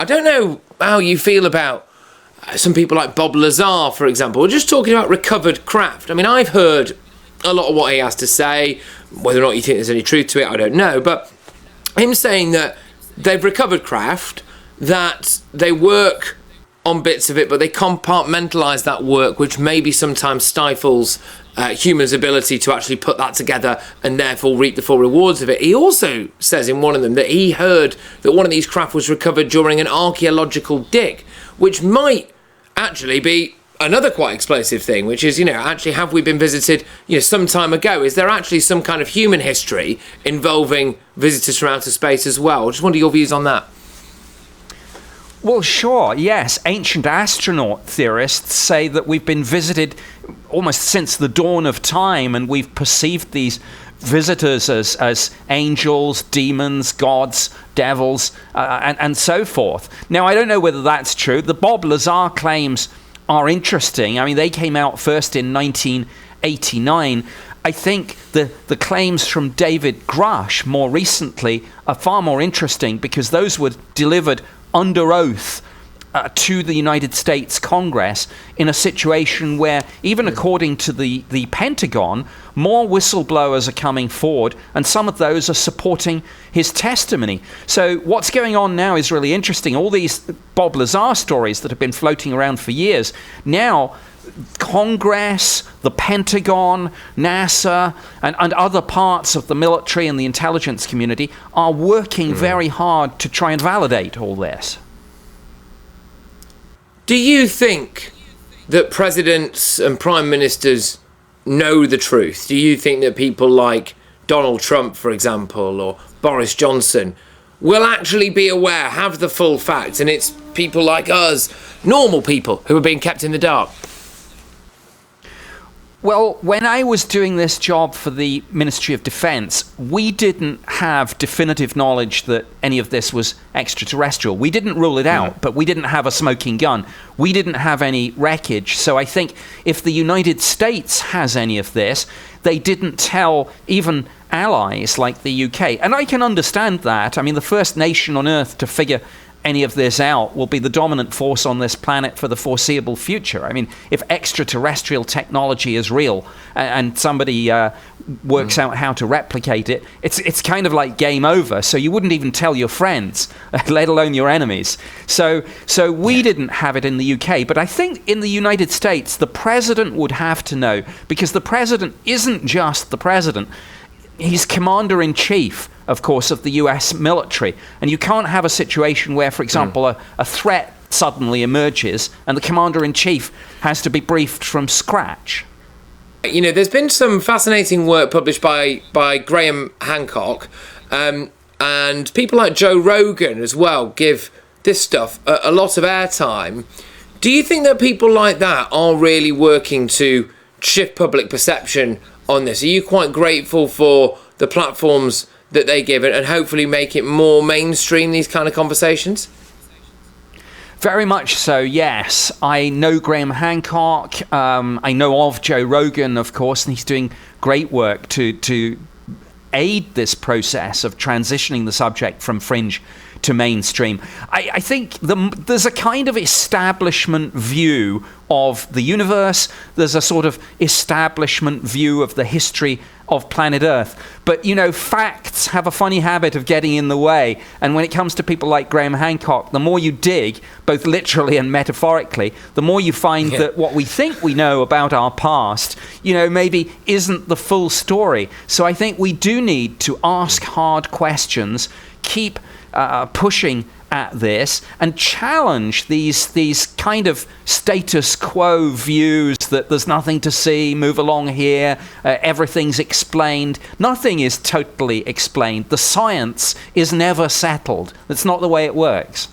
don't know how you feel about some people like Bob Lazar, for example. We're just talking about recovered craft. I mean, I've heard a lot of what he has to say. Whether or not you think there's any truth to it, I don't know. But him saying that they've recovered craft, that they work on bits of it, but they compartmentalise that work, which maybe sometimes stifles humans' ability to actually put that together and therefore reap the full rewards of it. He also says in one of them that he heard that one of these craft was recovered during an archaeological dig, which might actually be another quite explosive thing, which is, actually, have we been visited, some time ago? Is there actually some kind of human history involving visitors from outer space as well? I just wonder your views on that. Well, sure, yes. Ancient astronaut theorists say that we've been visited almost since the dawn of time, and we've perceived these visitors as angels, demons, gods, devils, and so forth. Now, I don't know whether that's true. The Bob Lazar claims are interesting. I mean, they came out first in 1989. I think the claims from David Grusch more recently are far more interesting because those were delivered under oath to the United States Congress in a situation where, even according to the Pentagon, more whistleblowers are coming forward, and some of those are supporting his testimony. So what's going on now is really interesting. All these Bob Lazar stories that have been floating around for years, now Congress, the Pentagon, NASA, and other parts of the military and the intelligence community are working very hard to try and validate all this. Do you think that presidents and prime ministers know the truth? Do you think that people like Donald Trump, for example, or Boris Johnson will actually be aware, have the full facts, and it's people like us, normal people, who are being kept in the dark? Well, when I was doing this job for the Ministry of Defense, we didn't have definitive knowledge that any of this was extraterrestrial. We didn't rule it out, but we didn't have a smoking gun. We didn't have any wreckage. So I think if the United States has any of this, they didn't tell even allies like the UK. And I can understand that. I mean, the first nation on Earth to figure any of this out will be the dominant force on this planet for the foreseeable future. I mean, if extraterrestrial technology is real and somebody works out how to replicate it, it's kind of like game over. So you wouldn't even tell your friends, let alone your enemies. So we didn't have it in the UK, but I think in the United States, the president would have to know, because the president isn't just the president. He's commander-in-chief, of course, of the US military. And you can't have a situation where, for example, a threat suddenly emerges and the commander-in-chief has to be briefed from scratch. There's been some fascinating work published by Graham Hancock, and people like Joe Rogan as well give this stuff a lot of airtime. Do you think that people like that are really working to shift public perception on this? Are you quite grateful for the platforms that they give and hopefully make it more mainstream, these kind of conversations? Very much so, yes. I know Graham Hancock. I know of Joe Rogan, of course, and he's doing great work to aid this process of transitioning the subject from fringe to mainstream. I think there's a kind of establishment view of the universe. There's a sort of establishment view of the history of planet Earth. But, facts have a funny habit of getting in the way. And when it comes to people like Graham Hancock, the more you dig, both literally and metaphorically, the more you find that what we think we know about our past, maybe isn't the full story. So I think we do need to ask hard questions, keep pushing at this, and challenge these kind of status quo views that there's nothing to see, move along here, everything's explained. Nothing is totally explained. The science is never settled. That's not the way it works.